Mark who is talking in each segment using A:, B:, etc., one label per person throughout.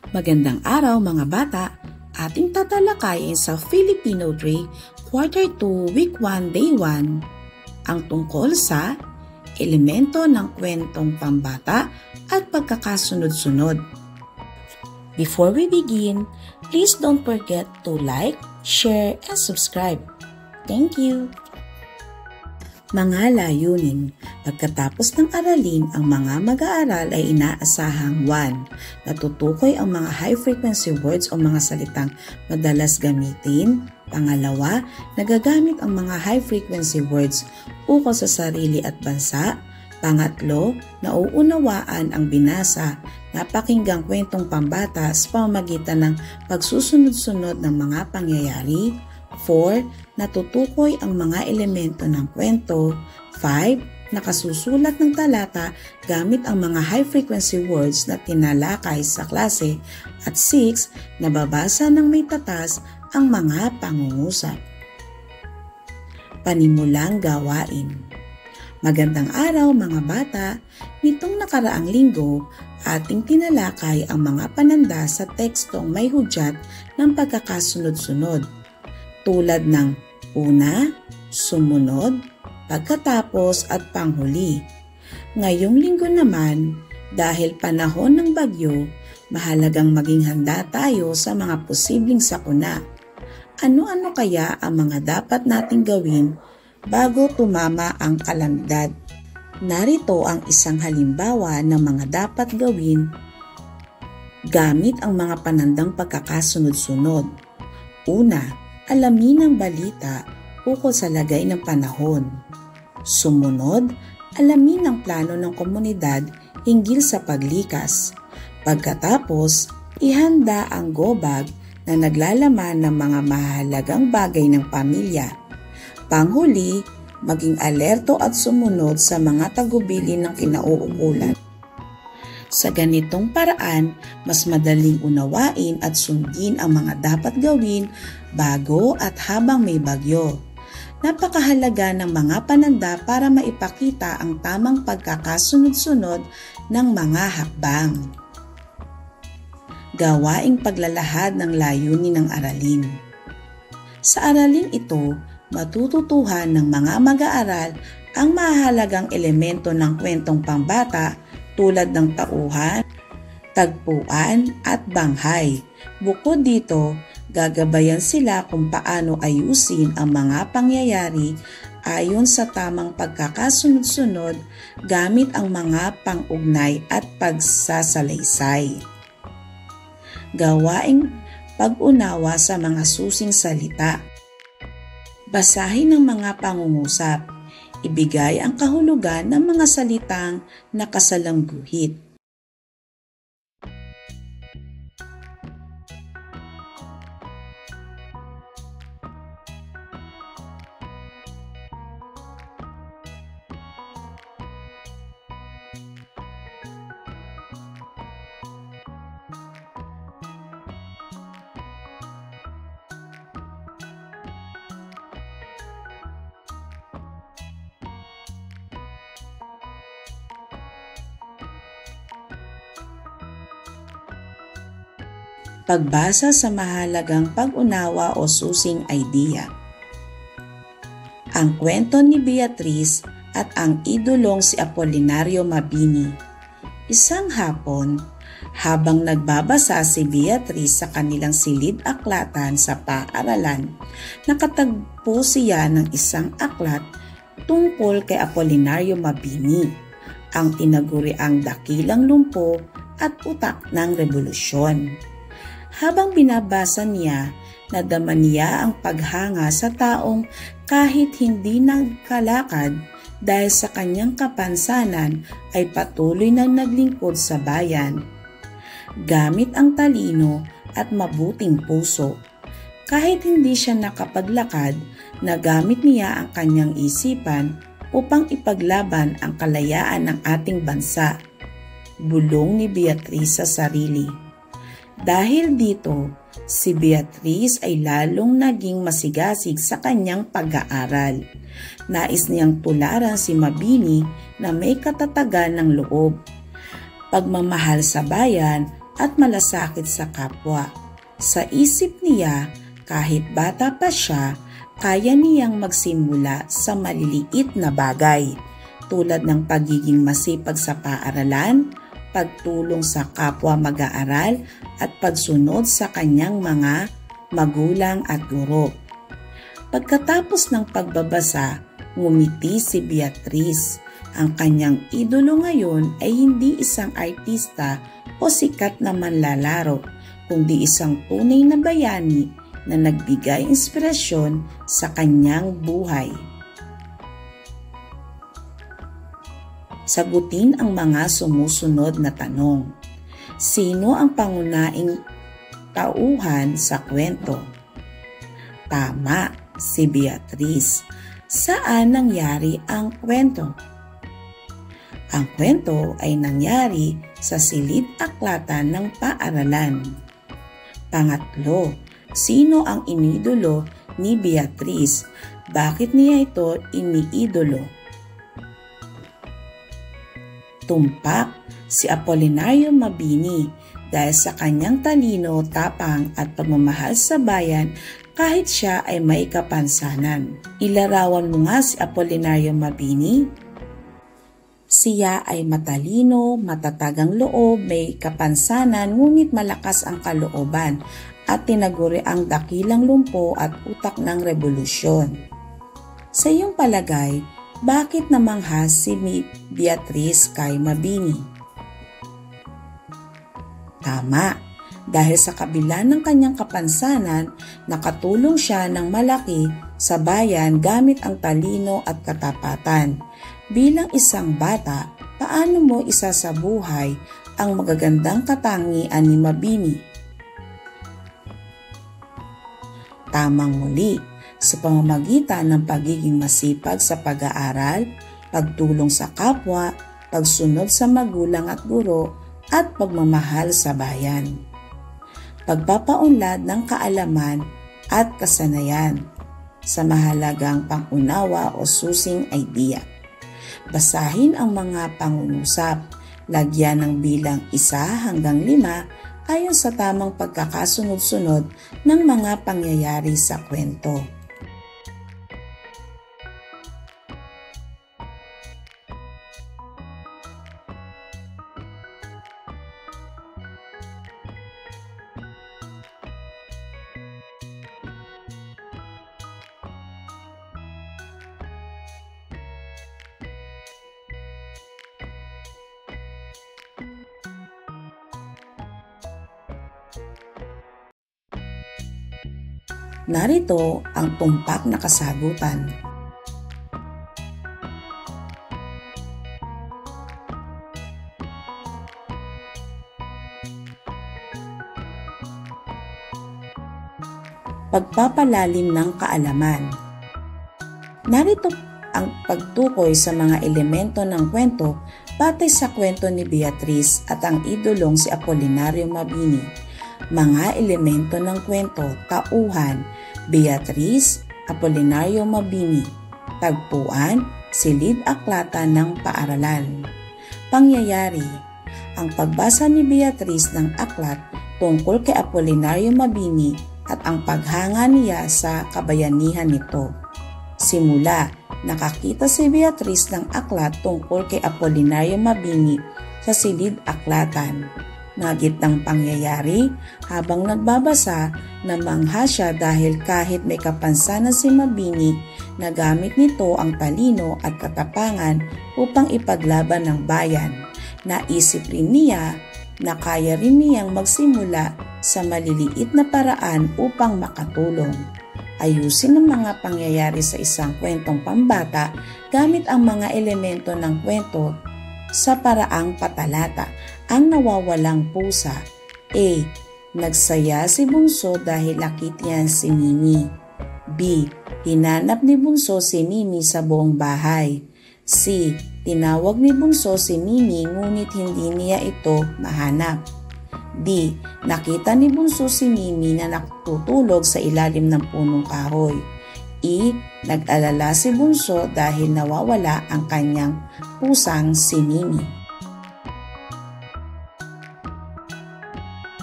A: Magandang araw mga bata! Ating tatalakayin sa Filipino 3, Quarter 2, Week 1, Day 1 ang tungkol sa elemento ng kwentong pambata at pagkakasunod-sunod. Before we begin, please don't forget to like, share, and subscribe. Thank you! Mga layunin. Pagkatapos ng aralin, ang mga mag-aaral ay inaasahang 1. Natutukoy ang mga high-frequency words o mga salitang madalas gamitin. Pangalawa, nagagamit ang mga high-frequency words ukol sa sarili at bansa. Pangatlo, nauunawaan ang binasa na pakinggang kwentong pambata sa pamamagitan ng pagsusunod-sunod ng mga pangyayari. 4. Natutukoy ang mga elemento ng kwento. 5. Nakasusulat ng talata gamit ang mga high-frequency words na tinalakay sa klase. At 6. Nababasa ng may tatas ang mga pangungusap. Panimulang gawain. Magandang araw mga bata! Nitong nakaraang linggo, ating tinalakay ang mga pananda sa tekstong may hudyat ng pagkakasunod-sunod. Tulad ng una, sumunod, pagkatapos at panghuli. Ngayong linggo naman, dahil panahon ng bagyo, mahalagang maging handa tayo sa mga posibleng sakuna. Ano-ano kaya ang mga dapat nating gawin bago tumama ang kalamidad? Narito ang isang halimbawa ng mga dapat gawin gamit ang mga panandang pagkakasunod-sunod. Una, alamin ang balita ukol sa lagay ng panahon. Sumunod, alamin ang plano ng komunidad hinggil sa paglikas. Pagkatapos, ihanda ang go bag na naglalaman ng mga mahalagang bagay ng pamilya. Panghuli, maging alerto at sumunod sa mga tagubili ng kinauukulan. Sa ganitong paraan, mas madaling unawain at sundin ang mga dapat gawin bago at habang may bagyo. Napakahalaga ng mga pananda para maipakita ang tamang pagkakasunod-sunod ng mga hakbang. Gawaing paglalahad ng layunin ng aralin. Sa aralin ito, matututuhan ng mga mag-aaral ang mahalagang elemento ng kwentong pambata tulad ng tauhan, tagpuan at banghay. Bukod dito, gagabayan sila kung paano ayusin ang mga pangyayari ayon sa tamang pagkakasunod-sunod gamit ang mga pang-ugnay at pagsasalaysay. Gawaing pag-unawa sa mga susing salita. Basahin ang mga pangungusap. Ibigay ang kahulugan ng mga salitang nakasalangguhit. Pagbasa sa mahalagang pag-unawa o susing idea. Ang kwento ni Beatrice at ang idolong si Apolinario Mabini. Isang hapon, habang nagbabasa si Beatrice sa kanilang silid-aklatan sa paaralan, nakatagpo siya ng isang aklat tungkol kay Apolinario Mabini, ang tinaguriang dakilang lumpo at utak ng rebolusyon. Habang binabasa niya, nadama niya ang paghanga sa taong kahit hindi nagkalakad dahil sa kanyang kapansanan ay patuloy na naglingkod sa bayan. Gamit ang talino at mabuting puso. Kahit hindi siya nakapaglakad, nagamit niya ang kanyang isipan upang ipaglaban ang kalayaan ng ating bansa. Bulong ni Beatrice sa sarili. Dahil dito, si Beatrice ay lalong naging masigasig sa kanyang pag-aaral. Nais niyang tularan si Mabini na may katatagan ng loob. Pagmamahal sa bayan at malasakit sa kapwa. Sa isip niya, kahit bata pa siya, kaya niyang magsimula sa maliliit na bagay tulad ng pagiging masipag sa paaralan, pagtulong sa kapwa mag-aaral at pagsunod sa kanyang mga magulang at guro. Pagkatapos ng pagbabasa, ngumiti si Beatrice. Ang kanyang idolo ngayon ay hindi isang artista o sikat na manlalaro, kundi isang tunay na bayani na nagbigay inspirasyon sa kanyang buhay. Sagutin ang mga sumusunod na tanong. Sino ang pangunahing tauhan sa kwento? Tama, si Beatrice. Saan nangyari ang kwento? Ang kwento ay nangyari sa silid-aklatan ng paaralan. Pangatlo, sino ang inidolo ni Beatrice? Bakit niya ito iniidolo? Tumpak, si Apolinario Mabini dahil sa kanyang talino, tapang at pagmamahal sa bayan kahit siya ay may kapansanan. Ilarawan mo nga si Apolinario Mabini. Siya ay matalino, matatag ang loob, may kapansanan ngunit malakas ang kalooban at tinaguri ang dakilang lumpo at utak ng revolusyon. Sa iyong palagay, bakit namanghas si Beatrice kay Mabini? Tama, dahil sa kabila ng kanyang kapansanan, nakatulong siya ng malaki sa bayan gamit ang talino at katapatan. Bilang isang bata, paano mo isasabuhay ang magagandang katangian ni Mabini? Tamang muli, sa pamamagitan ng pagiging masipag sa pag-aaral, pagtulong sa kapwa, pagsunod sa magulang at guro, at pagmamahal sa bayan. Pagpapaunlad ng kaalaman at kasanayan sa mahalagang pangunawa o susing idea. Basahin ang mga pangungusap, lagyan ng bilang 1 hanggang 5 ayon sa tamang pagkakasunod-sunod ng mga pangyayari sa kwento. Narito ang tumpak na kasagutan. Pagpapalalim ng kaalaman. Narito ang pagtukoy sa mga elemento ng kwento batay sa kwento ni Beatrice at ang idolong si Apolinario Mabini. Mga elemento ng kwento, tauhan, Beatrice, Apolinario Mabini, tagpuan, silid-aklatan ng paaralan. Pangyayari, ang pagbasa ni Beatrice ng aklat tungkol kay Apolinario Mabini at ang paghanga niya sa kabayanihan nito. Simula, nakakita si Beatrice ng aklat tungkol kay Apolinario Mabini sa silid-aklatan. Nagitang pangyayari, habang nagbabasa, namangha siya dahil kahit may kapansanan si Mabini, nagamit nito ang talino at katapangan upang ipaglaban ng bayan. Naisip rin niya na kaya rin niyang magsimula sa maliliit na paraan upang makatulong. Ayusin ang mga pangyayari sa isang kwentong pambata gamit ang mga elemento ng kwento sa paraang patalata. Ang nawawalang pusa. A. Nagsaya si Bunso dahil nakita niya si Mimi. B. Hinanap ni Bunso si Mimi sa buong bahay. C. Tinawag ni Bunso si Mimi ngunit hindi niya ito mahanap. D. Nakita ni Bunso si Mimi na natutulog sa ilalim ng punong kahoy. E. Nag-alala si Bunso dahil nawawala ang kanyang pusang si Mimi.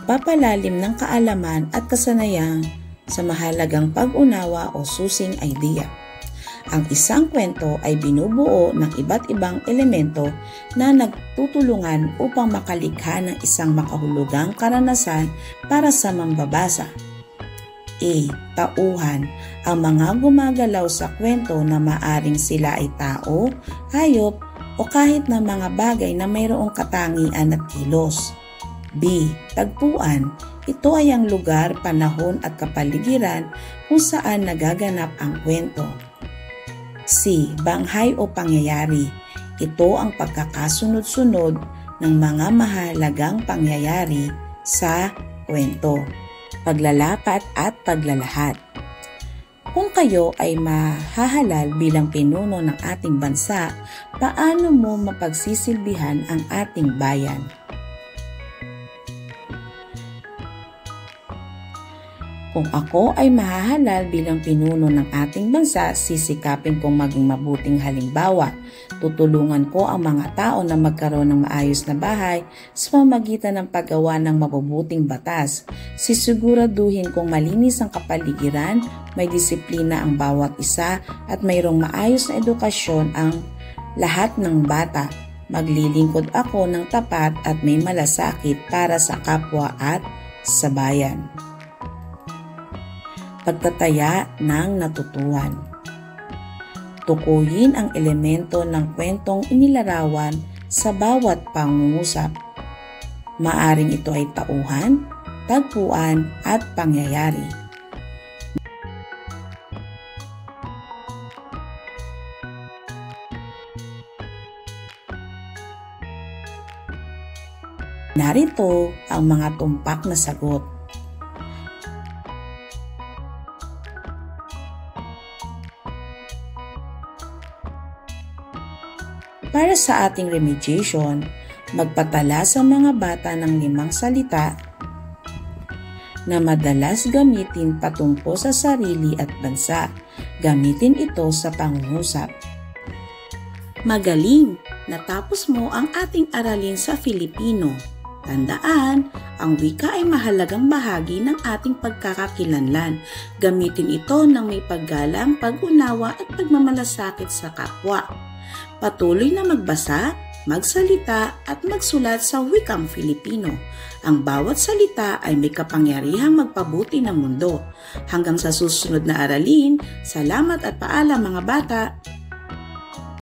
A: pagpapalalim ng kaalaman at kasanayan sa mahalagang pag-unawa o susing idea. Ang isang kwento ay binubuo ng iba't ibang elemento na nagtutulungan upang makalikha ng isang makahulugang karanasan para sa mambabasa. A. Tauhan. Ang mga gumagalaw sa kwento na maaring sila ay tao, hayop, o kahit na mga bagay na mayroong katangian at kilos. B. Tagpuan. Ito ay ang lugar, panahon at kapaligiran kung saan nagaganap ang kwento. C. Banghay o pangyayari. Ito ang pagkakasunod-sunod ng mga mahalagang pangyayari sa kwento. Paglalapat at paglalahat. Kung kayo ay mahahalal bilang pinuno ng ating bansa, paano mo mapagsisilbihan ang ating bayan? Kung ako ay mahahalal bilang pinuno ng ating bansa, sisikapin kong maging mabuting halimbawa. Tutulungan ko ang mga tao na magkaroon ng maayos na bahay sa pamamagitan ng paggawa ng mabubuting batas. Sisiguraduhin kong malinis ang kapaligiran, may disiplina ang bawat isa at mayroong maayos na edukasyon ang lahat ng bata. Maglilingkod ako ng tapat at may malasakit para sa kapwa at sa bayan. Pagtataya ng natutuhan. Tukuyin ang elemento ng kwentong inilarawan sa bawat pangungusap. Maaring ito ay tauhan, tagpuan at pangyayari. Narito ang mga tumpak na sagot. Para sa ating remediation, magpatala sa mga bata ng 5 salita na madalas gamitin patungkol sa sarili at bansa. Gamitin ito sa pangungusap. Magaling! Natapos mo ang ating aralin sa Filipino. Tandaan, ang wika ay mahalagang bahagi ng ating pagkakakilanlan. Gamitin ito ng may paggalang, pag-unawa at pagmamalasakit sa kapwa. Patuloy na magbasa, magsalita at magsulat sa wikang Filipino. Ang bawat salita ay may kapangyarihang magpabuti ng mundo. Hanggang sa susunod na aralin, salamat at paalam mga bata!